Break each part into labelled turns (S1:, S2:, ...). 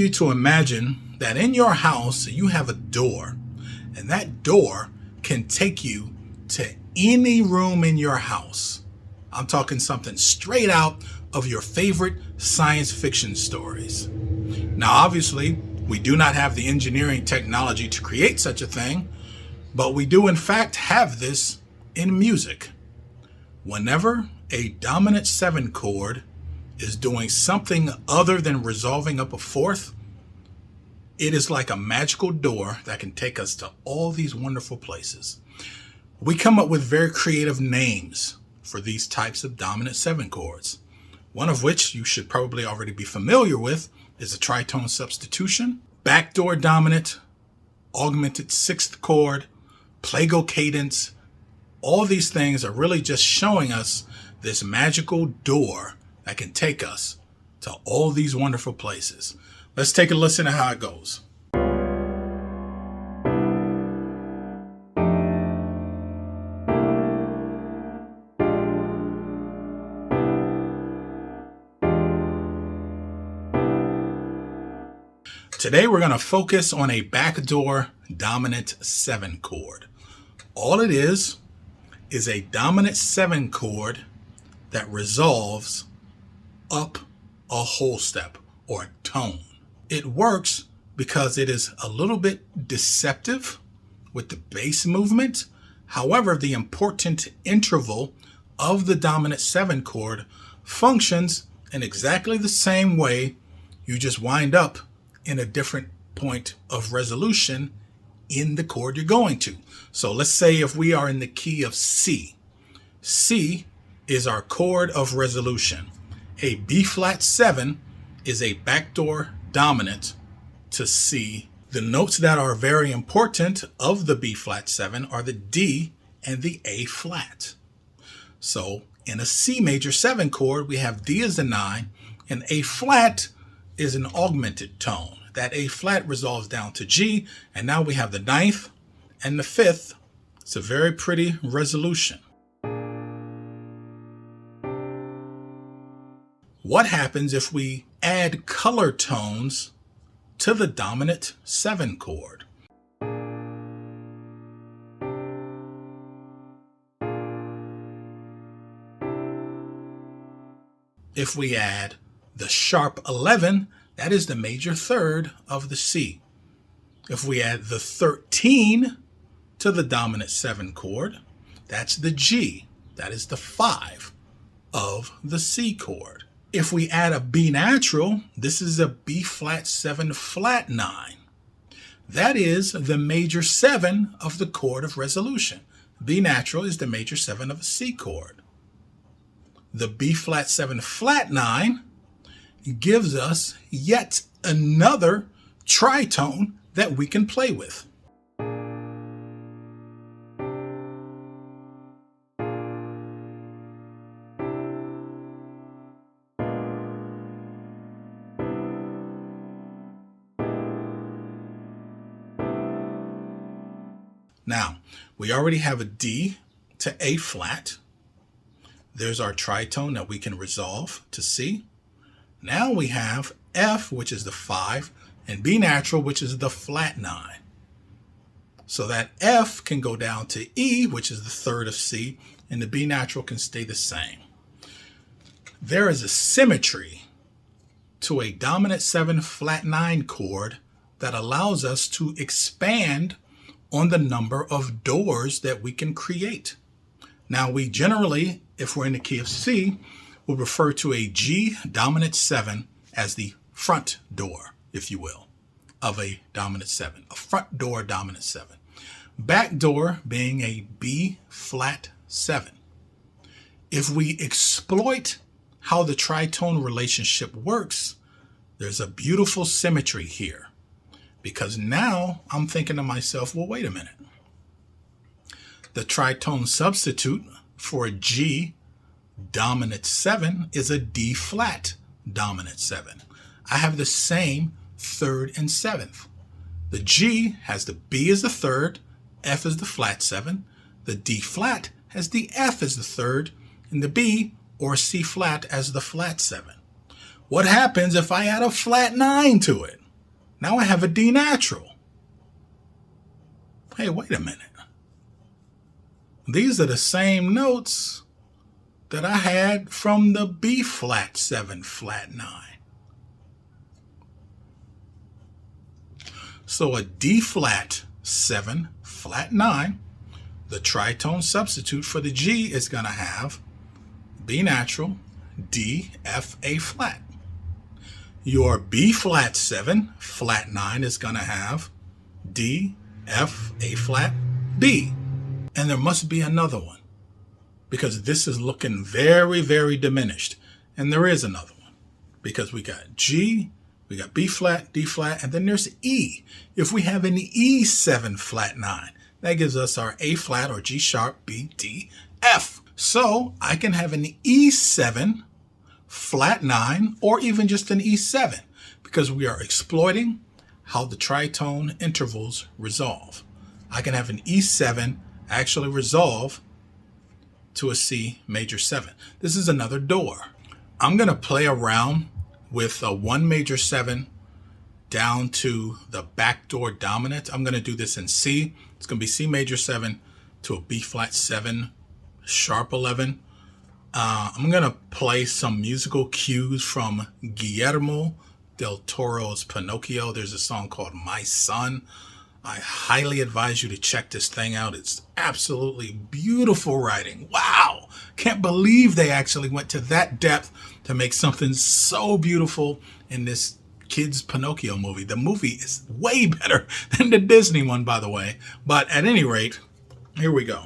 S1: you to imagine that in your house you have a door, and that door can take you to any room in your house. I'm talking something straight out of your favorite science fiction stories. Now, obviously, we do not have the engineering technology to create such a thing, but we do in fact have this in music. Whenever a dominant 7 chord is doing something other than resolving up a fourth, it is like a magical door that can take us to all these wonderful places. We come up with very creative names for these types of dominant 7 chords. One of which you should probably already be familiar with is a tritone substitution, backdoor dominant, augmented 6th chord, plagal cadence. All these things are really just showing us this magical door that can take us to all these wonderful places. Let's take a listen to how it goes. Today we're going to focus on a backdoor dominant 7 chord. All it is a dominant 7 chord that resolves up a whole step or a tone. It works because it is a little bit deceptive with the bass movement. However, the important interval of the dominant 7 chord functions in exactly the same way. You just wind up in a different point of resolution in the chord you're going to. So let's say if we are in the key of C. C is our chord of resolution. A B flat 7 is a backdoor dominant to C. The notes that are very important of the B flat 7 are the D and the A flat. So in a C major 7 chord, we have D as the 9 and A flat is an augmented tone. That A flat resolves down to G, and now we have the 9th and the 5th. It's a very pretty resolution. What happens if we add color tones to the dominant 7 chord? If we add the sharp 11, that is the major 3rd of the C. If we add the 13 to the dominant 7 chord, that's the G. That is the 5 of the C chord. If we add a B natural, this is a B flat 7 flat 9. That is the major 7 of the chord of resolution. B natural is the major 7 of a C chord. The B flat 7 flat 9 gives us yet another tritone that we can play with. Now, we already have a D to A flat. There's our tritone that we can resolve to C. Now we have F, which is the 5, and B natural, which is the flat 9. So that F can go down to E, which is the 3rd of C, and the B natural can stay the same. There is a symmetry to a dominant 7 flat 9 chord that allows us to expand on the number of doors that we can create. Now we generally, if we're in the key of C, will refer to a G dominant 7 as the front door, if you will, of a dominant 7, a front door dominant 7. Backdoor being a B flat 7. If we exploit how the tritone relationship works, there's a beautiful symmetry here. Because now I'm thinking to myself, well, wait a minute. The tritone substitute for a G dominant 7 is a D flat dominant 7. I have the same 3rd and 7th. The G has the B as the 3rd, F as the flat 7. The D flat has the F as the 3rd, and the B or C flat as the flat 7. What happens if I add a flat 9 to it? Now I have a D natural. Hey, wait a minute. These are the same notes that I had from the B flat 7 flat 9. So a D flat 7 flat 9, the tritone substitute for the G is going to have B natural, D, F, A flat. Your B flat 7 flat 9 is going to have D, F, A flat, B. And there must be another one, because this is looking very, very diminished. And there is another one, because we got G, we got B flat, D flat, and then there's E. If we have an E7 flat 9, that gives us our A flat or G sharp, B, D, F. So I can have an E7 flat 9 or even just an E7, because we are exploiting how the tritone intervals resolve. I can have an E7 actually resolve to a C major 7. This is another door. I'm going to play around with a 1 major 7 down to the backdoor dominant. I'm going to do this in C. It's going to be C major 7 to a B flat 7 sharp 11. I'm going to play some musical cues from Guillermo del Toro's Pinocchio. There's a song called My Son. I highly advise you to check this thing out. It's absolutely beautiful writing. Wow. Can't believe they actually went to that depth to make something so beautiful in this kid's Pinocchio movie. The movie is way better than the Disney one, by the way. But at any rate, here we go.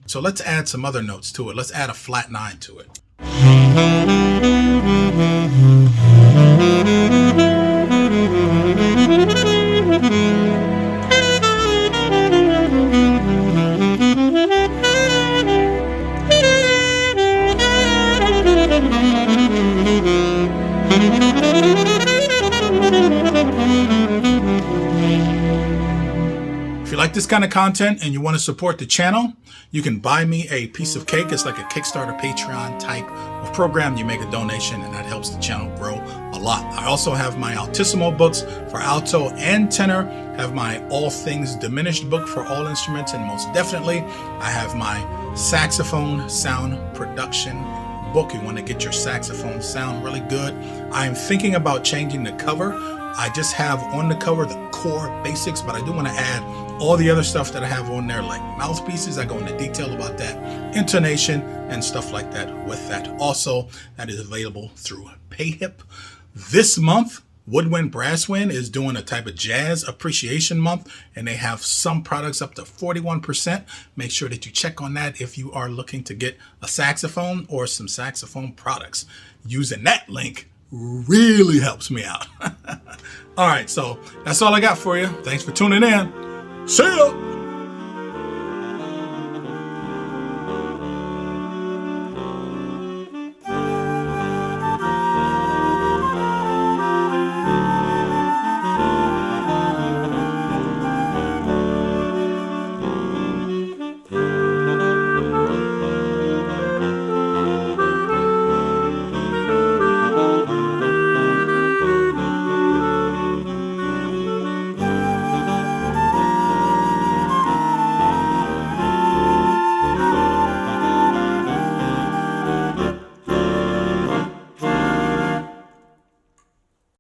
S1: So let's add some other notes to it. Let's add a flat 9 to it. If you like this kind of content and you want to support the channel, you can buy me a piece of cake. It's like a Kickstarter, Patreon type of program. You make a donation and that helps the channel grow a lot. I also have my Altissimo books for alto and tenor, have my All Things Diminished book for all instruments, and most definitely I have my saxophone sound production book. You want to get your saxophone sound really good. I'm thinking about changing the cover. I just have on the cover the core basics, but I do want to add all the other stuff that I have on there, like mouthpieces. I go into detail about that, intonation, and stuff like that with that. Also, that is available through PayHip. This month, Woodwind Brasswind is doing a type of jazz appreciation month, and they have some products up to 41%. Make sure that you check on that if you are looking to get a saxophone or some saxophone products. Using that link really helps me out. All right, so that's all I got for you. Thanks for tuning in. See ya!